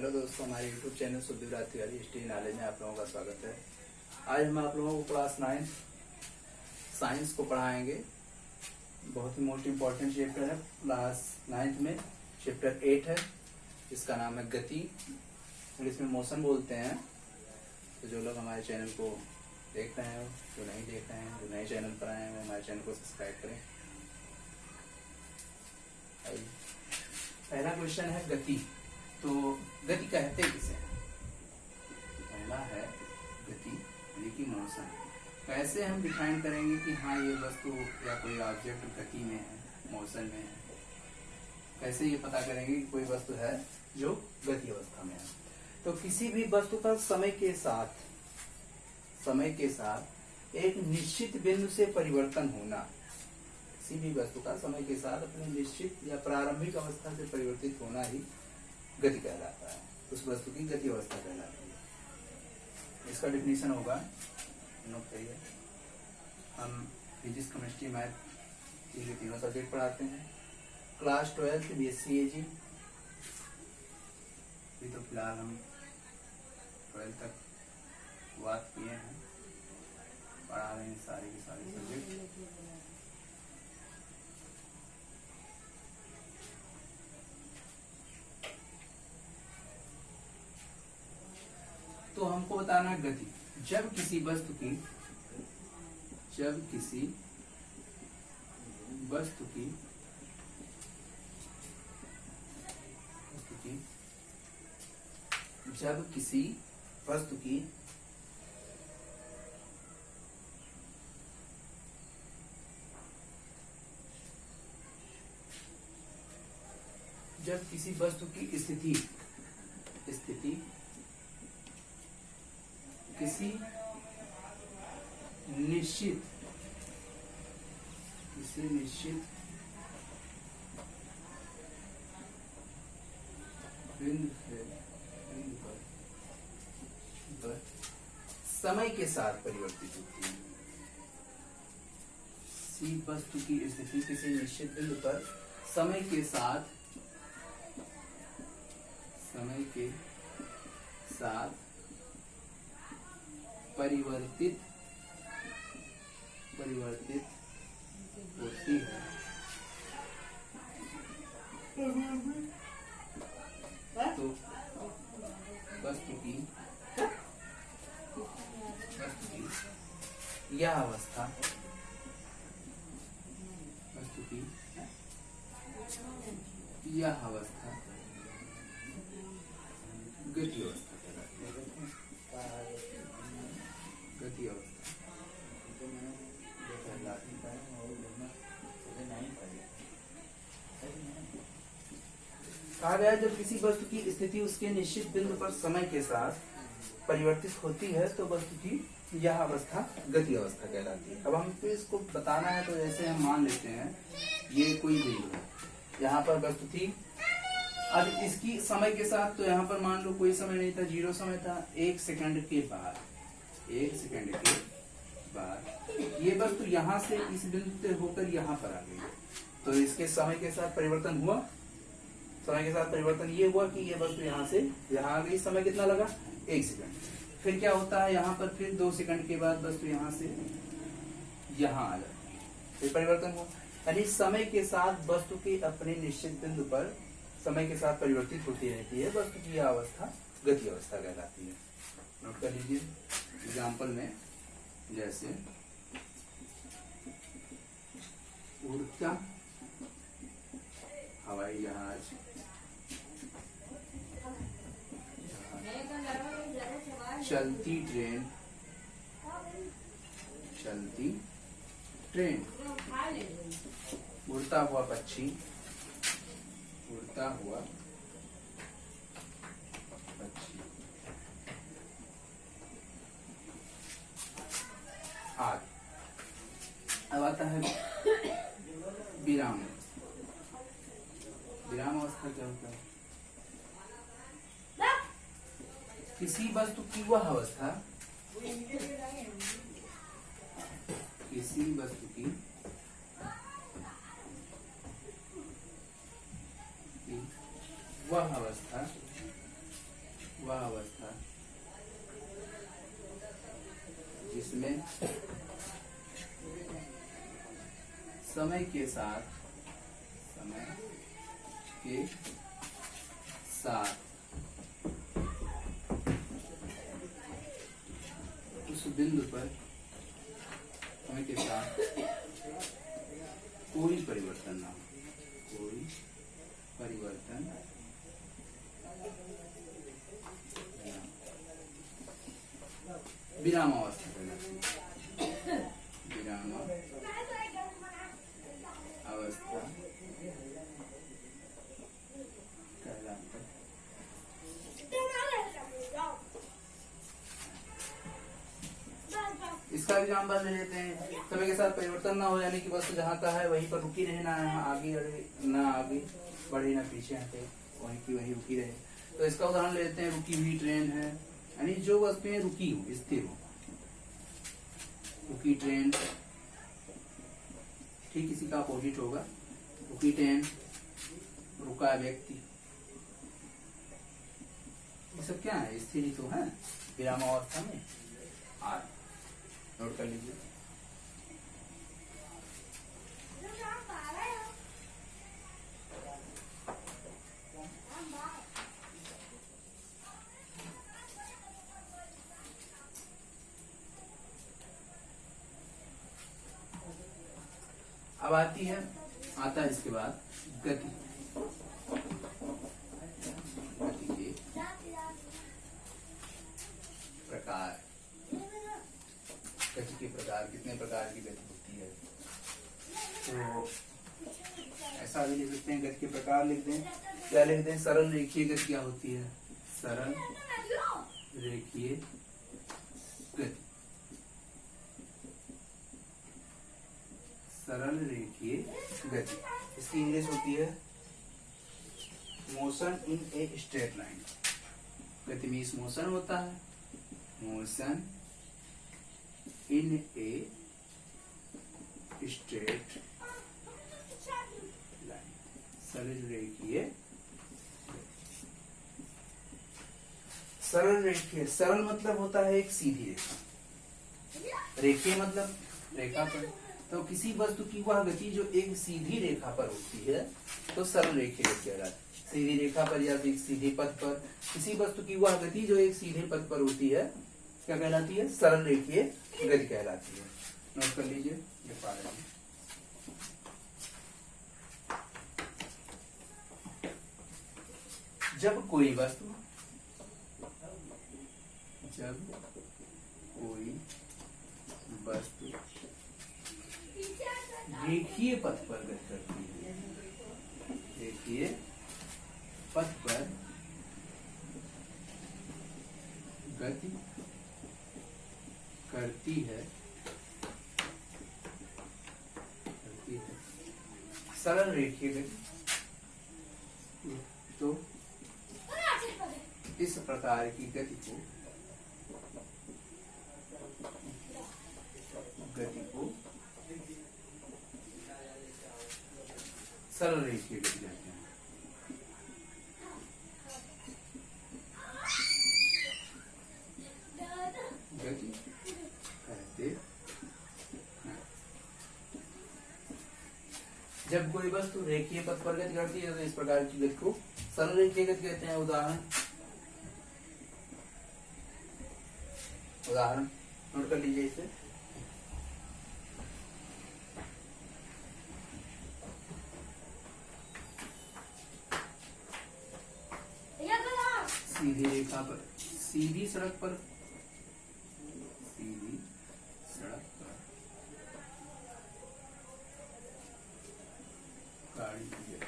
Hello दोस्तों, हमारे YouTube channel Sudhir Tiwari history knowledge में आप लोगों का स्वागत है। आज हम आप लोगों को क्लास 9 साइंस को पढ़ाएंगे। बहुत ही मोस्ट इम्पोर्टेंट चैप्टर है क्लास 9 में। चैप्टर 8 है, इसका नाम है गति, इंग्लिश में मोशन बोलते हैं। तो जो लोग हमारे चैनल को देख रहे हैं, जो नहीं देख रहे हैं, जो नए चैनल पर आए हैं, हमारे चैनल को सब्सक्राइब करें। पहला क्वेश्चन है गति। तो गति कहते किसे? पहला है गति यानी कि मोशन। कैसे हम डिफाइन करेंगे कि हाँ ये वस्तु या कोई ऑब्जेक्ट गति में है, मोशन में है? कैसे ये पता करेंगे कि कोई वस्तु है जो गति अवस्था में है? तो किसी भी वस्तु का समय के साथ एक निश्चित बिंदु से परिवर्तन होना, किसी भी वस्तु का समय के साथ अपने निश्चित या प्रारंभिक अवस्था से परिवर्तित होना ही गति कहलाता है। उस वस्तु की गति अवस्था कहलाती है। इसका डिफिनीशन होगा, नोट करिए। हम फिजिक्स, केमिस्ट्री, मैथ ये तीनों सब्जेक्ट पढ़ाते हैं। Class 12 BSc AG। अभी तो फिलहाल हम 12 तक बात किए हैं, पढ़ा रहे हैं सारे के सारे सब्जेक्ट। तो हमको बताना है गति। जब किसी वस्तु की जब किसी वस्तु की स्थिति किसी निश्चित बिंदु पर समय के साथ परिवर्तित होती है। किसी वस्तु की स्थिति किसी निश्चित बिंदु पर समय के साथ परिवर्तित होती है। तो वस्तु की यह अवस्था गति अवस्था कहलाती है। गति अवस्था कहा गया जब किसी वस्तु की स्थिति उसके निश्चित बिंदु पर समय के साथ परिवर्तित होती है तो वस्तु की यह अवस्था गति अवस्था कहलाती है। अब हमको इसको बताना है, तो जैसे हम मान लेते हैं ये कोई बिंदु है, यहाँ पर वस्तु थी। अब इसकी समय के साथ, तो यहाँ पर मान लो कोई समय नहीं था, 0 समय था। 1 सेकंड के बाद ये वस्तु यहाँ से इस बिंदु से होकर यहाँ पर आ गई। तो इसके समय के साथ परिवर्तन हुआ। समय के साथ परिवर्तन ये हुआ कि ये वस्तु यहाँ से यहाँ आ गई। समय कितना लगा? 1 सेकंड। फिर क्या होता है, यहाँ पर फिर 2 सेकंड के बाद वस्तु यहाँ से यहाँ आ जाती है, फिर परिवर्तन हुआ। यानी समय के साथ वस्तु के अपने निश्चित बिंदु पर समय के साथ परिवर्तित होती रहती है। वस्तु की यह अवस्था गति अवस्था कहलाती है। नोट कर लीजिए एग्जाम्पल में, जैसे उड़ता हवाई जहाज, चलती ट्रेन, उड़ता हुआ पक्षी, आदि। अब आता है विराम अवस्था। क्या होता है? किसी वस्तु की वह अवस्था वह अवस्था समय के साथ उस बिंदु पर समय के साथ कोई परिवर्तन ना हो, कोई परिवर्तन विराम अवस्था कहलाती है। विराम अवस्था कहलाता है। इसका एग्जाम ले लेते हैं। समय के साथ परिवर्तन ना हो, यानी कि वस्तु जहाँ का है वहीं पर रुकी रहे, ना आगे बढ़े ना पीछे हटे, वहीं की वहीं रुकी रहे। तो इसका उदाहरण ले लेते हैं। रुकी हुई ट्रेन है, यानी जो वस्तुएं रुकी हो, स्थिर हो। रुकी ट्रेन ठीक इसी का अपोजिट होगा। रुकी ट्रेन, रुका व्यक्ति, ये सब क्या है? स्थिर ही तो है विराम अवस्था में। आर नोट कर लीजिए। अब आता है इसके बाद गति। गति के प्रकार। गति के प्रकार, कितने प्रकार की गति होती है? तो ऐसा भी लिख सकते हैं, गति के प्रकार लिख दें। क्या लिख दें? सरल रेखीय गति क्या होती है? सरल रेखीय गति। सरल रेखीय गति, इसकी इंग्लिश होती है motion in a straight line. गति में इस मोशन होता है, motion in a straight line, सरल रेखीय। सरल रेखीय, सरल मतलब होता है एक सीधी रेखा। रेखीय मतलब रेखा पर। तो किसी वस्तु की वह गति जो एक सीधी रेखा पर होती है तो सरल रेखीय गति कहलाती है। सीधी रेखा पर या एक सीधे पथ पर किसी वस्तु की वह गति जो एक सीधे पथ पर होती है क्या कहलाती है? सरल रेखीय गति कहलाती है। नोट कर लीजिए, ये पा रहे हैं। जब कोई वस्तु रेखीय पथ पर गति करती है, रेखीय पथ पर गति करती है, सरल रेखीय गति, तो इस प्रकार की गति को सरल रेखीय गति कहते हैं। गति कहते हैं। जब कोई वस्तु रेखीय पथ पर गति करती है तो इस प्रकार की गति को सरल रेखीय गति कहते हैं। उदाहरण नोट कर लीजिए इसे। सीधी रेखा पर, सीधी सड़क पर गाड़ी की है।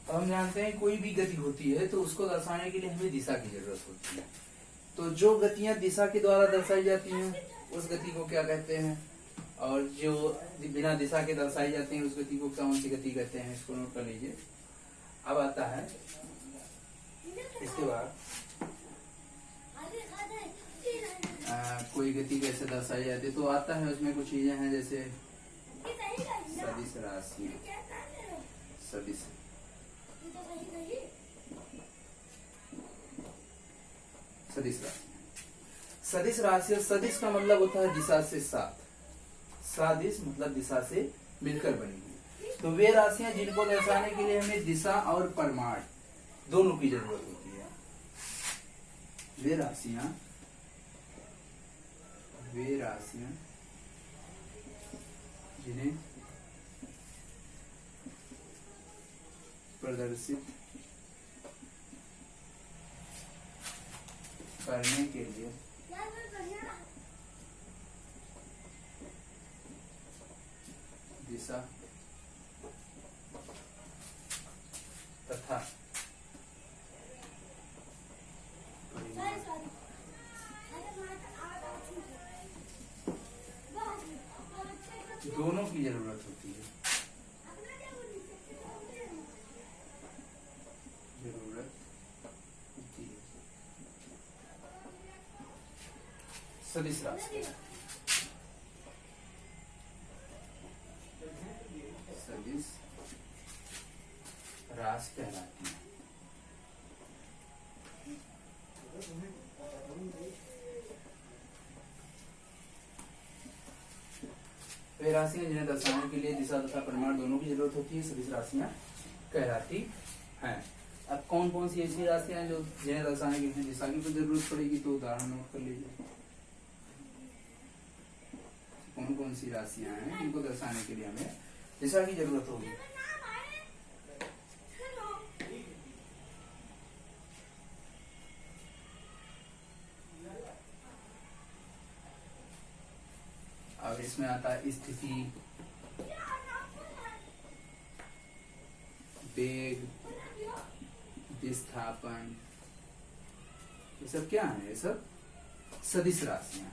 हम जानते हैं कोई भी गति होती है तो उसको दर्शाने के लिए हमें दिशा की जरूरत होती है। तो जो गतियां दिशा के द्वारा दर्शाई जाती हैं उस गति को क्या कहते हैं, और जो बिना दिशा के दर्शाई जाती हैं उस गति को कौन सी गति कहते हैं, इसको नोट कर लीजिए। अब आता है इसके बाद कोई गति कैसे दर्शाई जाती है, तो आता है उसमें कुछ चीजें हैं जैसे सदिश राशि। सदिश सदिश राशि, सदिश राशियां, सदिश का मतलब होता है दिशा से साथ, सादिश मतलब दिशा से मिलकर बनी हुई। तो वे राशियां जिनको दर्शाने के लिए हमें दिशा और परिमाण दोनों की जरूरत होती है। वे राशियां जिन्हें प्रदर्शित करने के लिए दिशा तथा दोनों की जरूरत होती है। सदिश राशि, सदिश राशि कहलाती है। वे राशियां जिन्हें दर्शाने के लिए दिशा तथा परिमाण दोनों की जरूरत होती है, सदिश राशियां कहलाती हैं। अब कौन कौन सी ऐसी राशियां जो जिन्हें दर्शाने के लिए दिशा की तो जरूरत पड़ेगी, तो उदाहरण नोट कर लीजिए। कौन कौन सी राशियां हैं जिनको दर्शाने के लिए हमें दिशा की जरूरत होगी। और इसमें आता है स्थिति, वेग, विस्थापन, ये सब क्या है? ये सब सदिश राशियां।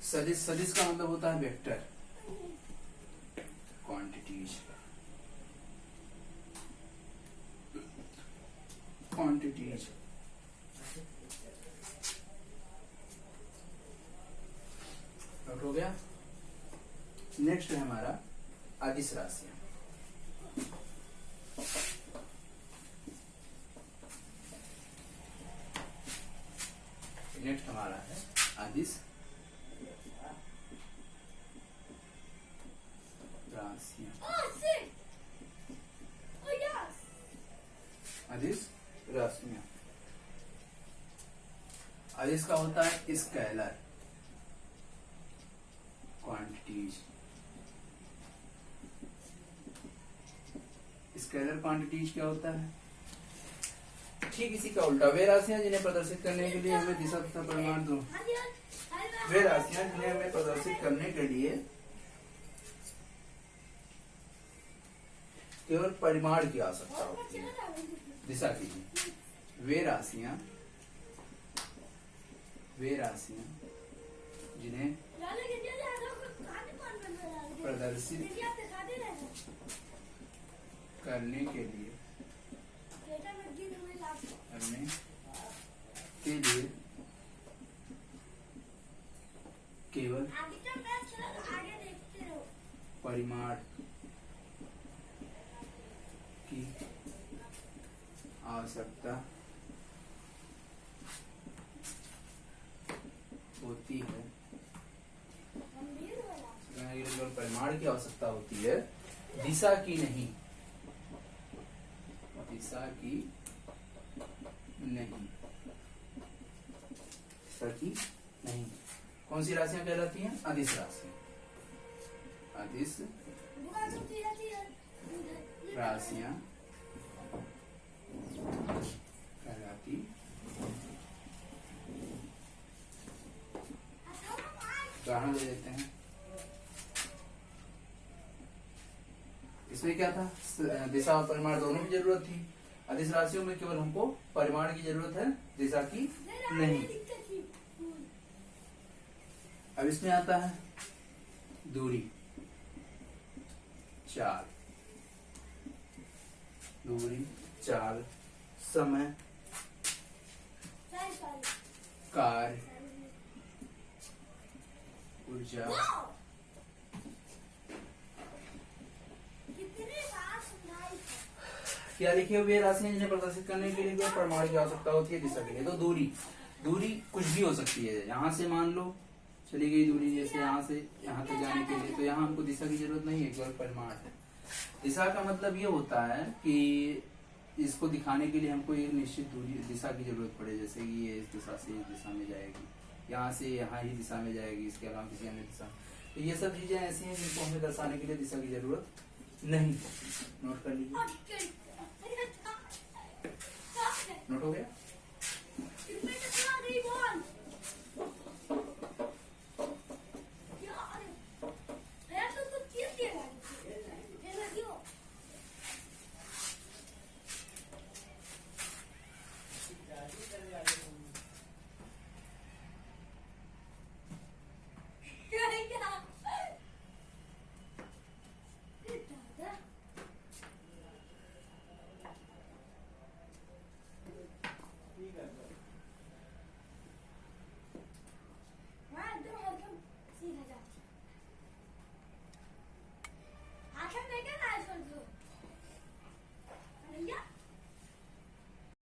सदिश, सदिश का मतलब होता है वेक्टर, क्वांटिटीज, क्वांटिटीज। नोट हो गया। नेक्स्ट है हमारा अदिश राशियां। नेक्स्ट हमारा है अदिश राशियां। अदिश राशियां, अदिश का होता है स्केलर क्वांटिटीज। स्केलर क्वांटिटीज क्या होता है? ठीक इसी का उल्टा। वे राशियां जिन्हें प्रदर्शित करने के लिए हमें दिशा तथा परिमाण दो, वे राशियां जिन्हें हमें प्रदर्शित करने के लिए केवल परिमाण की आवश्यकता होती है, दिशा की नहीं। वे राशियां जिन्हें प्रदर्शित करने के लिए केवल परिमाण की आवश्यकता होती है, केवल परिमाण की आवश्यकता होती है, दिशा की नहीं, दिशा की नहीं, दिशा की नहीं। कौन सी राशियां कहलाती हैं? अदिश राशियां। अदिश राशियां कहलाती। उदाहरण दे देते हैं। इसमें क्या था? दिशा और परिमाण दोनों की जरूरत थी। अदिश राशियों में केवल हमको परिमाण की जरूरत है, दिशा की नहीं। अब इसमें आता है दूरी, चाल, दूरी, चाल, समय, कार्य, ऊर्जा। क्या लिखे हुए राशियां जिन्हें प्रदर्शित करने के लिए कोई परमाणु की आवश्यकता होती है दिशा के लिए। तो दूरी, दूरी कुछ भी हो सकती है। यहाँ से मान लो चली गई दूरी, जैसे यहाँ से यहाँ तक जाने के लिए, तो यहाँ हमको दिशा की जरूरत नहीं है, केवल परिमाण है। दिशा का मतलब ये होता है कि इसको दिखाने के लिए हमको एक निश्चित दूरी दिशा की जरूरत पड़े, जैसे कि ये इस दिशा से इस दिशा में जाएगी, यहाँ से यहाँ ही दिशा में जाएगी, इसके अलावा किसी अन्य दिशा। तो ये सब चीजें ऐसी हैं जिनको हमें दर्शाने के लिए दिशा की जरूरत नहीं। नोट कर लीजिए, नोट हो गया।